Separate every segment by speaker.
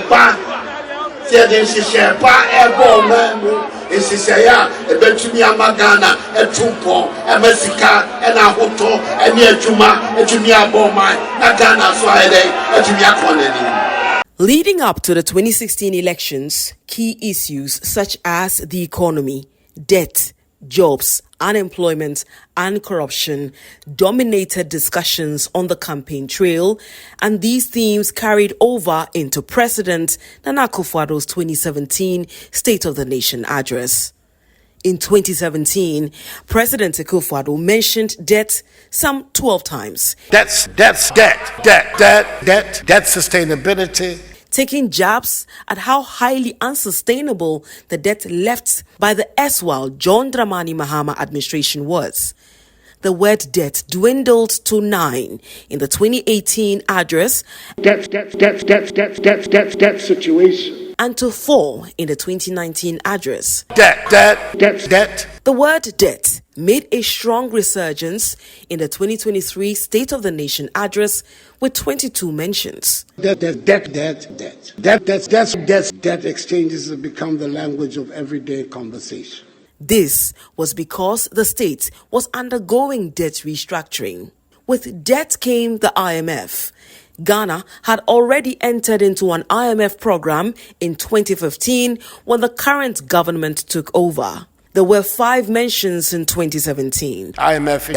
Speaker 1: Eba, Tiadin Shishepa, Ebo, Mamu, Isisaya, Ebetumi Amagana, Etupo, Emesika, and Ahoto, and Yajuma, Ejumia Boma, Nagana Swahili, Ejumia Koneni.
Speaker 2: Leading up to the 2016 elections, key issues such as the economy, debt, jobs, unemployment, and corruption dominated discussions on the campaign trail, and these themes carried over into President Nana Akufo-Addo's 2017 State of the Nation address. In 2017, President Akufo-Addo mentioned debt some 12 times.
Speaker 3: Debt, sustainability.
Speaker 2: Taking jabs at how highly unsustainable the debt left by the erstwhile John Dramani Mahama administration was. The word debt dwindled to 9 in the 2018 address.
Speaker 4: Debt situation.
Speaker 2: And to 4 in the 2019 address.
Speaker 3: Debt.
Speaker 2: The word debt made a strong resurgence in the 2023 State of the Nation address with 22 mentions.
Speaker 4: Debt exchanges have become the language of everyday conversation.
Speaker 2: This was because the state was undergoing debt restructuring. With debt came the IMF. Ghana had already entered into an IMF program in 2015 when the current government took over. There were 5 mentions in 2017.
Speaker 3: IMF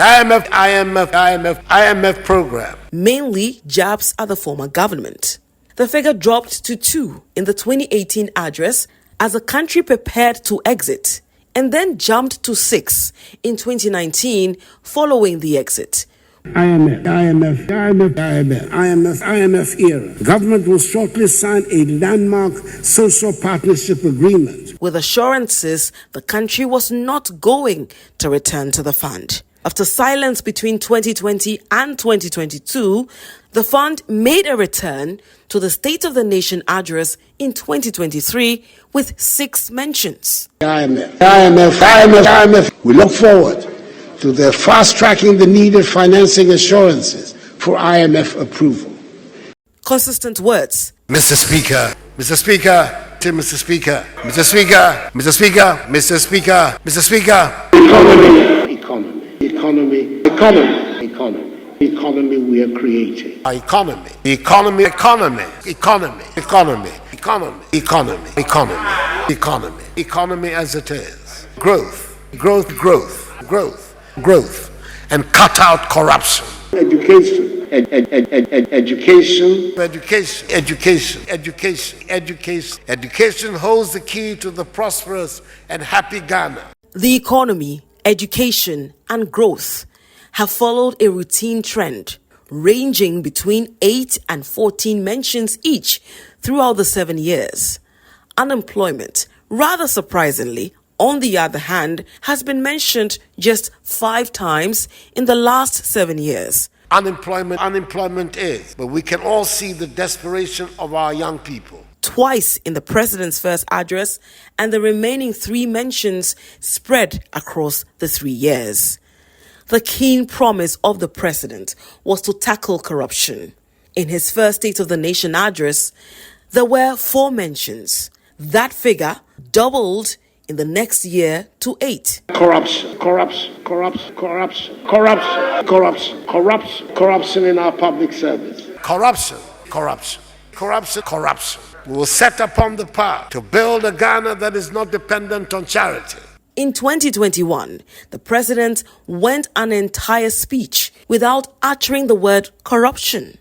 Speaker 3: program.
Speaker 2: Mainly jabs at the former government. The figure dropped to 2 in the 2018 address as the country prepared to exit, and then jumped to 6 in 2019 following the exit.
Speaker 4: IMF era. Government will shortly sign a landmark social partnership agreement.
Speaker 2: With assurances the country was not going to return to the fund. After silence between 2020 and 2022, the fund made a return to the State of the Nation address in 2023 with 6 mentions.
Speaker 4: IMF. We look forward to their fast-tracking the needed financing assurances for IMF approval.
Speaker 2: Consistent words.
Speaker 3: Mr. Speaker.
Speaker 4: Economy we are creating.
Speaker 3: Economy as it is. Growth, and cut out corruption.
Speaker 4: Education
Speaker 3: holds the key to the prosperous and happy Ghana.
Speaker 2: The economy, education, and growth have followed a routine trend, ranging between 8 and 14 mentions each throughout the 7 years. Unemployment, rather surprisingly, on the other hand, has been mentioned just 5 times in the last 7 years.
Speaker 3: Unemployment is, but we can all see the desperation of our young people.
Speaker 2: Twice in the president's first address, and the remaining 3 mentions spread across the 3 years. The keen promise of the president was to tackle corruption. In his first State of the Nation address, there were 4 mentions. That figure doubled in the next year to 8.
Speaker 4: Corruption in our public service.
Speaker 3: Corruption. We will set upon the path to build a Ghana that is not dependent on charity.
Speaker 2: In 2021, the president went an entire speech without uttering the word corruption.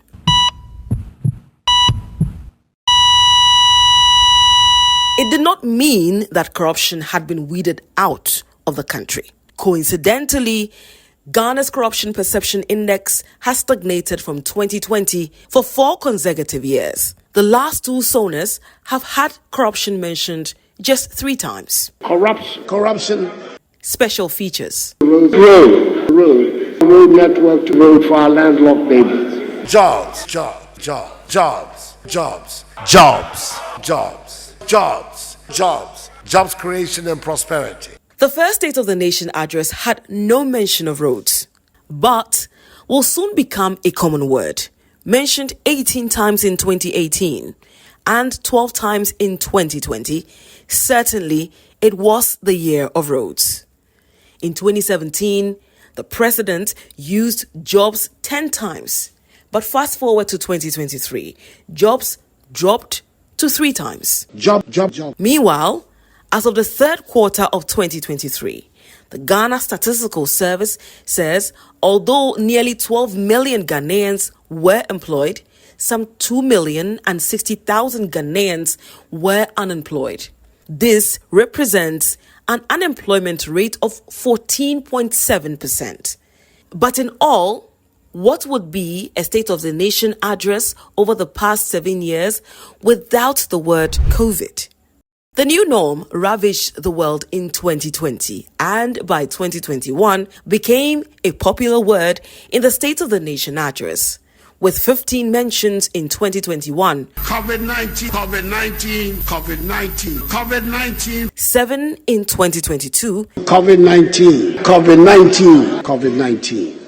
Speaker 2: It did not mean that corruption had been weeded out of the country. Coincidentally, Ghana's Corruption Perception Index has stagnated from 2020 for 4 consecutive years. The last 2 SONAs have had corruption mentioned just 3 times.
Speaker 4: Corruption.
Speaker 2: Special features.
Speaker 4: Road network to road for our landlocked neighbors.
Speaker 3: Jobs creation and prosperity.
Speaker 2: The first State of the Nation address had no mention of roads, but will soon become a common word, mentioned 18 times in 2018, and 12 times in 2020, certainly it was the year of roads. In 2017, the president used jobs 10 times. But fast forward to 2023, jobs dropped to 3 times.
Speaker 4: Job.
Speaker 2: Meanwhile, as of the third quarter of 2023, the Ghana Statistical Service says although nearly 12 million Ghanaians were employed, some 2,060,000 Ghanaians were unemployed. This represents an unemployment rate of 14.7%. But in all, what would be a State of the Nation address over the past 7 years without the word COVID? The new norm ravaged the world in 2020 and by 2021 became a popular word in the State of the Nation address, with 15 mentions in 2021,
Speaker 3: COVID-19,
Speaker 2: 7 in 2022,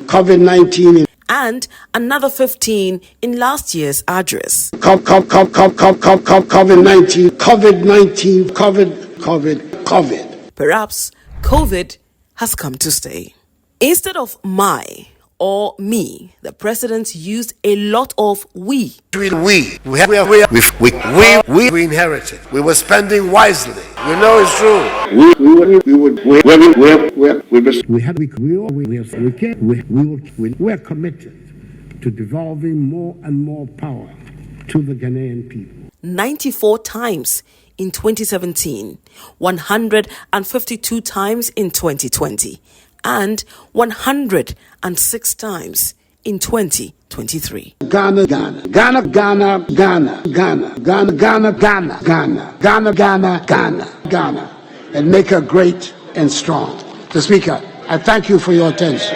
Speaker 4: COVID-19,
Speaker 2: and another 15 in last year's address.
Speaker 4: COVID.
Speaker 2: Perhaps COVID has come to stay. Instead of my or me, the president used a lot of we.
Speaker 3: We inherited. We were spending wisely. We know it's true.
Speaker 4: We're committed to devolving more and more power to the Ghanaian people.
Speaker 2: 94 times in 2017, 152 times in 2020, and 106 times in 2023.
Speaker 4: Ghana, and make her great and strong. The Speaker, I thank you for your attention.